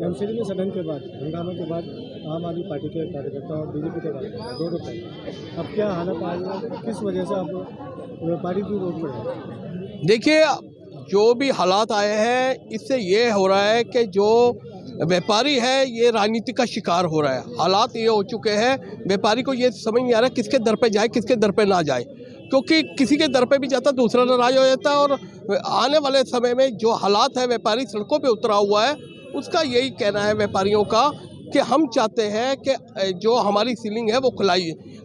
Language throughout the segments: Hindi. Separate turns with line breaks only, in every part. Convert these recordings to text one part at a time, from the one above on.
एमसीडी में सदन के बाद हंगामे के बाद आम आदमी पार्टी के कार्यकर्ता और बीजेपी के कार्यकर्ता दोनों पर अब क्या हालत आई, किस वजह से आप व्यापारी भी रोड पर है?
देखिए, जो भी हालात आए हैं इससे ये हो रहा है कि जो व्यापारी है ये राजनीति का शिकार हो रहा है। हालात ये हो चुके हैं, व्यापारी को ये समझ नहीं आ रहा किसके दर पे जाए किसके दर पे ना जाए, क्योंकि किसी के दर पे भी जाता दूसरा नाराज हो जाता है। और आने वाले समय में जो हालात है, व्यापारी सड़कों पे उतरा हुआ है, उसका यही कहना है व्यापारियों का कि हम चाहते हैं कि जो हमारी सीलिंग है वो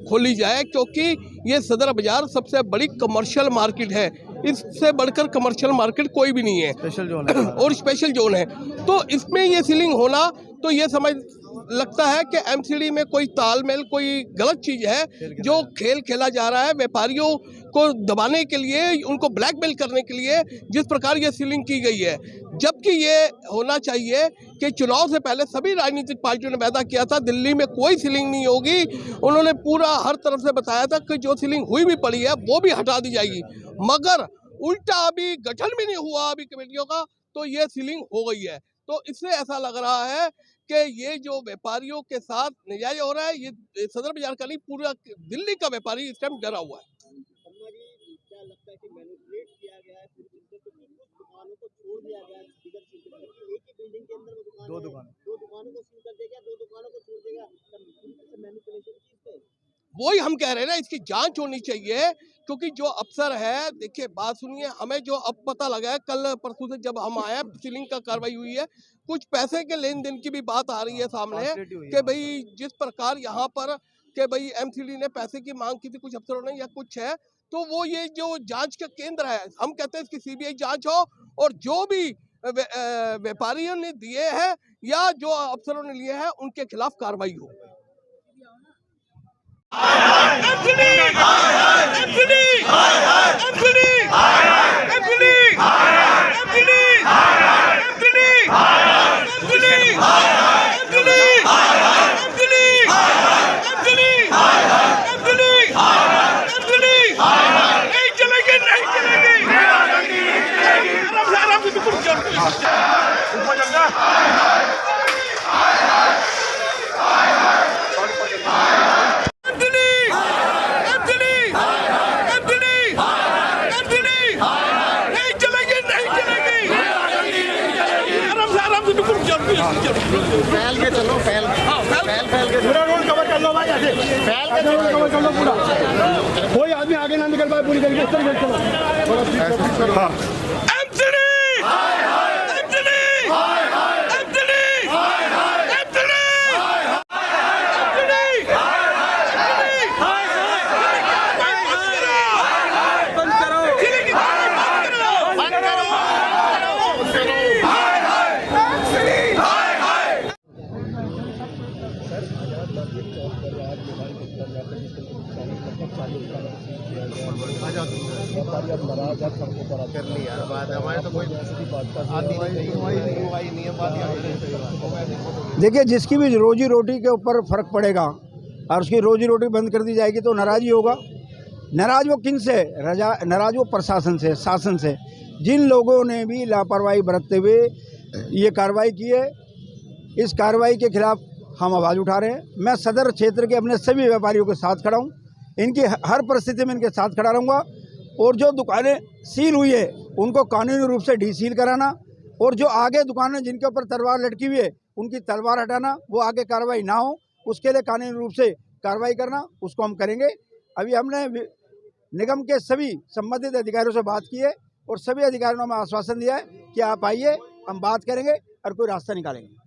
खोली जाए, क्योंकि ये सदर बाज़ार सबसे बड़ी कमर्शियल मार्केट है। इससे बढ़कर कमर्शियल मार्केट कोई भी नहीं है,
स्पेशल जोन है
और स्पेशल जोन है। तो इसमें ये सीलिंग होना तो ये समझ लगता है कि एमसीडी में कोई तालमेल, कोई गलत चीज़ है। जो खेल खेला जा रहा है व्यापारियों को दबाने के लिए, उनको ब्लैकमेल करने के लिए जिस प्रकार ये सीलिंग की गई है, जबकि ये होना चाहिए कि चुनाव से पहले सभी राजनीतिक पार्टियों ने वादा किया था दिल्ली में कोई सीलिंग नहीं होगी। उन्होंने पूरा हर तरफ से बताया था कि जो सीलिंग हुई भी पड़ी है वो भी हटा दी जाएगी, मगर उल्टा अभी गठन भी नहीं हुआ अभी कमेटियों का, तो ये सीलिंग हो गई है। तो इससे ऐसा लग रहा है कि ये जो व्यापारियों के साथ नजायज हो रहा है, ये सदर बाजार का नहीं, पूरा दिल्ली का व्यापारी इस टाइम डरा हुआ है।
क्या लगता है कि मैनिपुलेट किया गया है, दुकानों को छोड़ दिया गया है, एक ही बिल्डिंग के अंदर दो दुकानों को सील कर देगा, दो दुकानों को छोड़ देगा, मैनिपुलेशन किस पे?
वही हम कह रहे हैं ना, इसकी जांच होनी चाहिए, क्योंकि जो अफसर है, देखिए बात सुनिए, हमें जो अब पता लगा है, कल परसों से जब हम आए, सीलिंग का कार्रवाई हुई है, कुछ पैसे के लेन देन की भी बात आ रही है सामने कि भाई जिस प्रकार यहाँ पर कि भाई एमसीडी ने पैसे की मांग की थी कुछ अफसरों ने या कुछ है, तो वो ये जो जांच का केंद्र है, हम कहते हैं इसकी सीबीआई जांच हो, और जो भी व्यापारियों ने दिए हैं या जो अफसरों ने लिए हैं उनके खिलाफ कार्रवाई हो।
फैल के चलो, फैल के पूरा रोड कवर कर लो भाई, ऐसे फैल के रोड कवर कर लो पूरा, कोई आदमी आगे ना निकल पाए पूरी तरीके से चलो। हाँ
देखिए, जिसकी भी रोजी रोटी के ऊपर फर्क पड़ेगा और उसकी रोजी रोटी बंद कर दी जाएगी तो नाराज ही होगा। नाराज वो किन से? नाराज वो प्रशासन से, शासन से, जिन लोगों ने भी लापरवाही बरतते हुए ये कार्रवाई की है। इस कार्रवाई के खिलाफ हम आवाज़ उठा रहे हैं। मैं सदर क्षेत्र के अपने सभी व्यापारियों के साथ खड़ा हूँ, इनकी हर परिस्थिति में इनके साथ खड़ा रहूँगा, और जो दुकानें सील हुई है उनको कानूनी रूप से डीसील कराना, और जो आगे दुकानें जिनके ऊपर तलवार लटकी हुई है उनकी तलवार हटाना, वो आगे कार्रवाई ना हो उसके लिए कानूनी रूप से कार्रवाई करना, उसको हम करेंगे। अभी हमने निगम के सभी संबंधित अधिकारियों से बात की है और सभी अधिकारियों ने हमें आश्वासन दिया है कि आप आइए, हम बात करेंगे और कोई रास्ता निकालेंगे।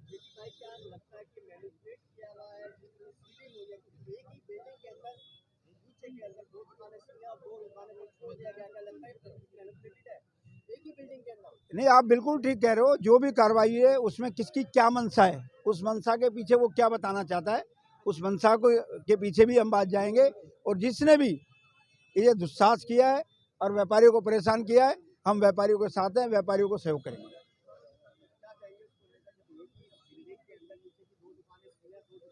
नहीं, आप बिल्कुल ठीक कह रहे हो। जो भी कार्रवाई है उसमें किसकी क्या मंशा है, उस मंशा के पीछे वो क्या बताना चाहता है, उस मंशा को के पीछे भी हम बात जाएंगे। और जिसने भी ये दुस्साहस किया है और व्यापारियों को परेशान किया है, हम व्यापारियों के साथ हैं, व्यापारियों को सहयोग करेंगे।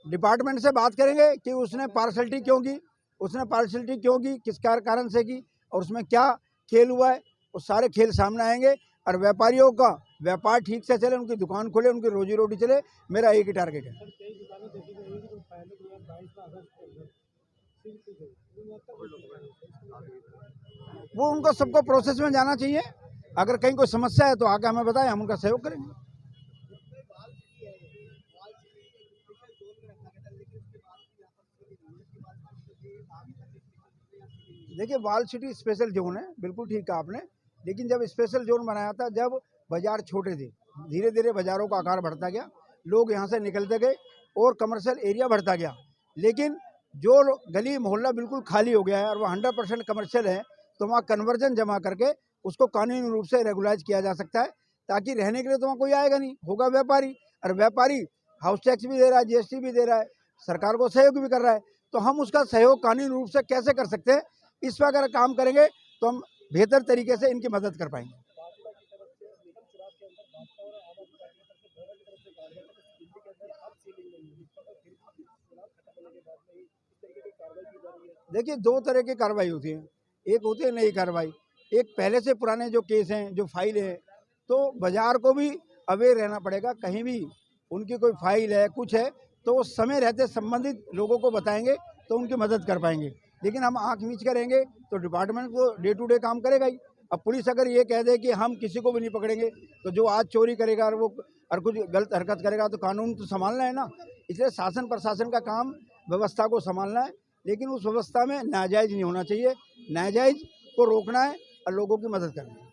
डिपार्टमेंट से बात करेंगे कि उसने पार्शलिटी क्यों की, किस कारण से की और उसमें क्या खेल हुआ है, वो सारे खेल सामने आएंगे और व्यापारियों का व्यापार ठीक से चले, उनकी दुकान खोले, उनकी रोजी रोटी चले, मेरा एक ही टारगेट है। वो उनको सबको प्रोसेस में जाना चाहिए। अगर कहीं कोई समस्या है तो आके हमें बताएं, हम उनका सहयोग करेंगे। देखिए, वाल सिटी स्पेशल जोन है, बिल्कुल ठीक कहा आपने। लेकिन जब स्पेशल जोन बनाया था, जब बाजार छोटे थे, धीरे धीरे बाजारों का आकार बढ़ता गया, लोग यहाँ से निकलते गए और कमर्शियल एरिया बढ़ता गया। लेकिन जो गली मोहल्ला बिल्कुल खाली हो गया है और वो 100% कमर्शियल है, तो वहाँ कन्वर्जन जमा करके उसको कानूनी रूप से रेगुलाइज किया जा सकता है, ताकि रहने के लिए तो वहाँ कोई आएगा नहीं, होगा व्यापारी। और व्यापारी हाउस टैक्स भी दे रहा है, GST भी दे रहा है, सरकार को सहयोग भी कर रहा है। तो हम उसका सहयोग कानूनी रूप से कैसे कर सकते हैं, इस पर अगर काम करेंगे तो हम बेहतर तरीके से इनकी मदद कर पाएंगे। देखिए, दो तरह की कार्रवाई होती है। एक होती है नई कार्रवाई, एक पहले से पुराने जो केस हैं, जो फाइल है, तो बाजार को भी अवेयर रहना पड़ेगा। कहीं भी उनकी कोई फाइल है, कुछ है, तो वो समय रहते संबंधित लोगों को बताएंगे तो उनकी मदद कर पाएंगे। लेकिन हम आँख मीच कर रहेंगे तो डिपार्टमेंट को डे टू डे काम करेगा ही। अब पुलिस अगर ये कह दे कि हम किसी को भी नहीं पकड़ेंगे, तो जो आज चोरी करेगा और कुछ गलत हरकत करेगा, तो कानून तो संभालना है ना। इसलिए शासन प्रशासन का काम व्यवस्था को संभालना है, लेकिन उस व्यवस्था में नाजायज़ नहीं होना चाहिए। नाजायज़ को रोकना है और लोगों की मदद करना है।